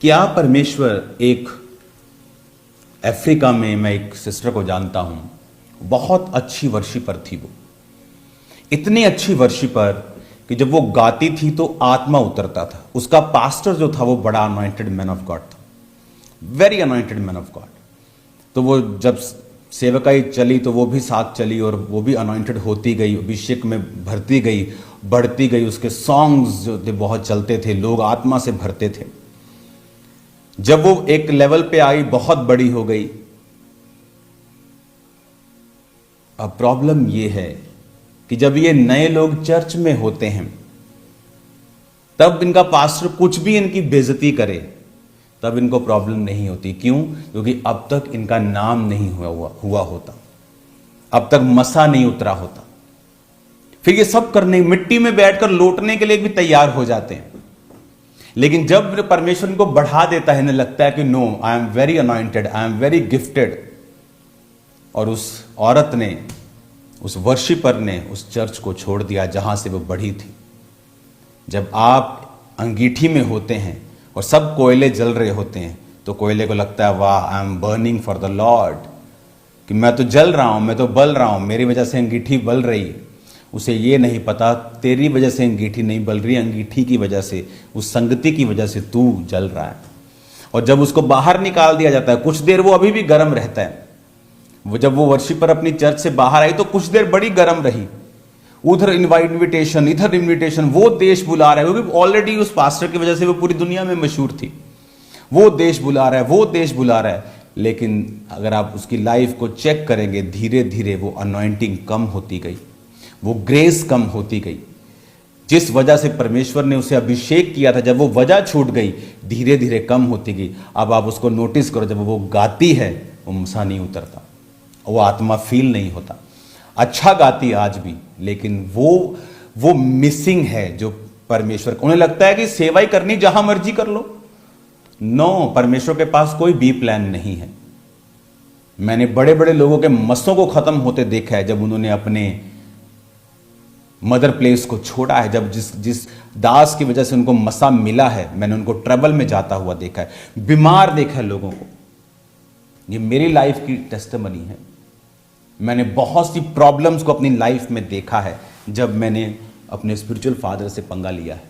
क्या परमेश्वर एक अफ्रीका में मैं एक सिस्टर को जानता हूं, बहुत अच्छी वर्शिपर थी। वो इतनी अच्छी वर्शिपर कि जब वो गाती थी तो आत्मा उतरता था। उसका पास्टर जो था वो बड़ा अनॉइंटेड मैन ऑफ गॉड था, very anointed man of God. तो वो जब सेवकाई चली तो वो भी साथ चली और वो भी अनॉइंटेड होती गई, अभिषेक में भरती गई, बढ़ती गई। उसके सॉन्ग्स जो थे बहुत चलते थे, लोग आत्मा से भरते थे। जब वो एक लेवल पे आई, बहुत बड़ी हो गई। अब प्रॉब्लम ये है कि जब ये नए लोग चर्च में होते हैं तब इनका पास्टर कुछ भी इनकी बेइज्जती करे तब इनको प्रॉब्लम नहीं होती। क्यों? क्योंकि अब तक इनका नाम नहीं हुआ होता, अब तक मसा नहीं उतरा होता। फिर ये सब करने, मिट्टी में बैठकर लौटने के लिए भी तैयार हो जाते हैं। लेकिन जब परमेश्वर इनको बढ़ा देता है, इन्हें लगता है कि no, I am very anointed, I am very gifted. और उस औरत ने, उस वर्शिपर ने उस चर्च को छोड़ दिया जहां से वो बढ़ी थी। जब आप अंगीठी में होते हैं और सब कोयले जल रहे होते हैं तो कोयले को लगता है वाह, I am burning for the Lord, कि मैं तो जल रहा हूं, मैं तो बल रहा हूं, मेरी वजह से अंगीठी बल रही है। उसे ये नहीं पता तेरी वजह से अंगीठी नहीं बल रही, अंगीठी की वजह से, उस संगति की वजह से तू जल रहा है। और जब उसको बाहर निकाल दिया जाता है, कुछ देर वो अभी भी गर्म रहता है। वो जब वो वर्शिपर अपनी चर्च से बाहर आई तो कुछ देर बड़ी गर्म रही। उधर इनविटेशन, इधर इनविटेशन, वो देश बुला रहा है, क्योंकि ऑलरेडी उस पास्टर की वजह से वो पूरी दुनिया में मशहूर थी। वो देश बुला रहा है, वो देश बुला रहा है। लेकिन अगर आप उसकी लाइफ को चेक करेंगे, धीरे धीरे वो अनॉइंटिंग कम होती गई, वो ग्रेस कम होती गई। जिस वजह से परमेश्वर ने उसे अभिषेक किया था, जब वो वजह छूट गई, धीरे धीरे कम होती गई। अब आप उसको नोटिस करो, जब वो गाती है वो मसा नहीं उतरता, वो आत्मा फील नहीं होता। अच्छा गाती आज भी, लेकिन वो मिसिंग है जो परमेश्वर को। उन्हें लगता है कि सेवा ही करनी, जहां मर्जी कर लो। नो, परमेश्वर के पास कोई बी प्लान नहीं है। मैंने बड़े बड़े लोगों के मसों को खत्म होते देखा है जब उन्होंने अपने मदर प्लेस को छोड़ा है। जब जिस दास की वजह से उनको मसा मिला है, मैंने उनको ट्रबल में जाता हुआ देखा है, बीमार देखा है लोगों को। ये मेरी लाइफ की टेस्टिमनी है। मैंने बहुत सी प्रॉब्लम्स को अपनी लाइफ में देखा है जब मैंने अपने स्पिरिचुअल फादर से पंगा लिया है।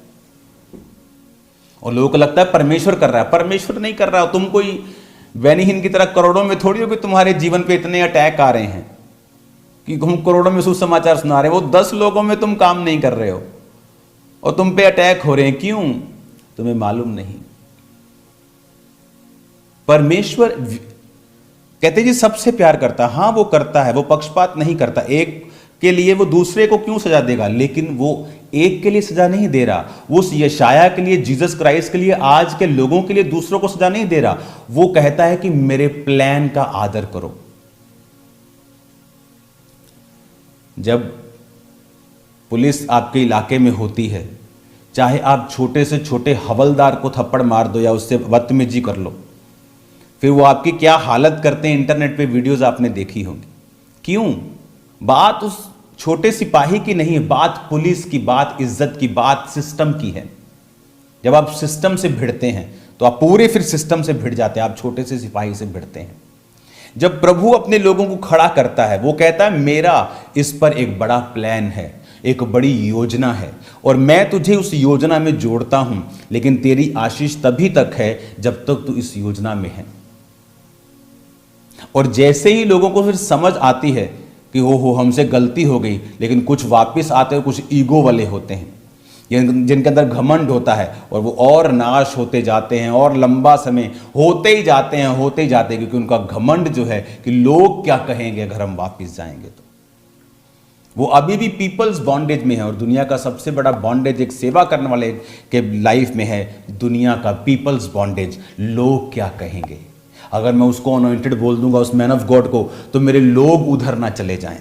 और लोगों को लगता है परमेश्वर कर रहा है, परमेश्वर नहीं कर रहा हो। तुम कोई वैनिहीन की तरह करोड़ों में थोड़ी हो कि तुम्हारे जीवन पे इतने अटैक आ रहे हैं कि हम करोड़ों में सुसमाचार सुना रहे हैं। वो 10 लोगों में तुम काम नहीं कर रहे हो और तुम पे अटैक हो रहे हैं। क्यों? तुम्हें मालूम नहीं। परमेश्वर कहते जी सबसे प्यार करता है। हाँ, वो करता है, वो पक्षपात नहीं करता। एक के लिए वो दूसरे को क्यों सजा देगा? लेकिन वो एक के लिए सजा नहीं दे रहा, वो उस यशाया के लिए, जीसस क्राइस्ट के लिए, आज के लोगों के लिए दूसरों को सजा नहीं दे रहा। वो कहता है कि मेरे प्लान का आदर करो। जब पुलिस आपके इलाके में होती है, चाहे आप छोटे से छोटे हवलदार को थप्पड़ मार दो या उससे बदतमीजी कर लो, फिर वो आपकी क्या हालत करते हैं, इंटरनेट पे वीडियोस आपने देखी होंगी। क्यों? बात उस छोटे सिपाही की नहीं है, बात पुलिस की, बात इज्जत की, बात सिस्टम की है। जब आप सिस्टम से भिड़ते हैं तो आप पूरे फिर सिस्टम से भिड़ जाते हैं, आप छोटे से सिपाही से भिड़ते हैं। जब प्रभु अपने लोगों को खड़ा करता है, वो कहता है मेरा इस पर एक बड़ा प्लान है, एक बड़ी योजना है और मैं तुझे उस योजना में जोड़ता हूं। लेकिन तेरी आशीष तभी तक है जब तक तू इस योजना में है। और जैसे ही लोगों को फिर समझ आती है कि हो हमसे गलती हो गई, लेकिन कुछ वापस आते हैं, कुछ ईगो वाले होते हैं जिनके अंदर घमंड होता है, और वो और नाश होते जाते हैं और लंबा समय होते ही जाते हैं, क्योंकि उनका घमंड जो है कि लोग क्या कहेंगे अगर हम वापस जाएंगे। तो वो अभी भी पीपल्स बॉन्डेज में है। और दुनिया का सबसे बड़ा बॉन्डेज एक सेवा करने वाले के लाइफ में है, दुनिया का पीपल्स बॉन्डेज। लोग क्या कहेंगे? अगर मैं उसको अनॉइंटेड बोल दूंगा, उस मैन ऑफ गॉड को, तो मेरे लोग उधर ना चले जाएं।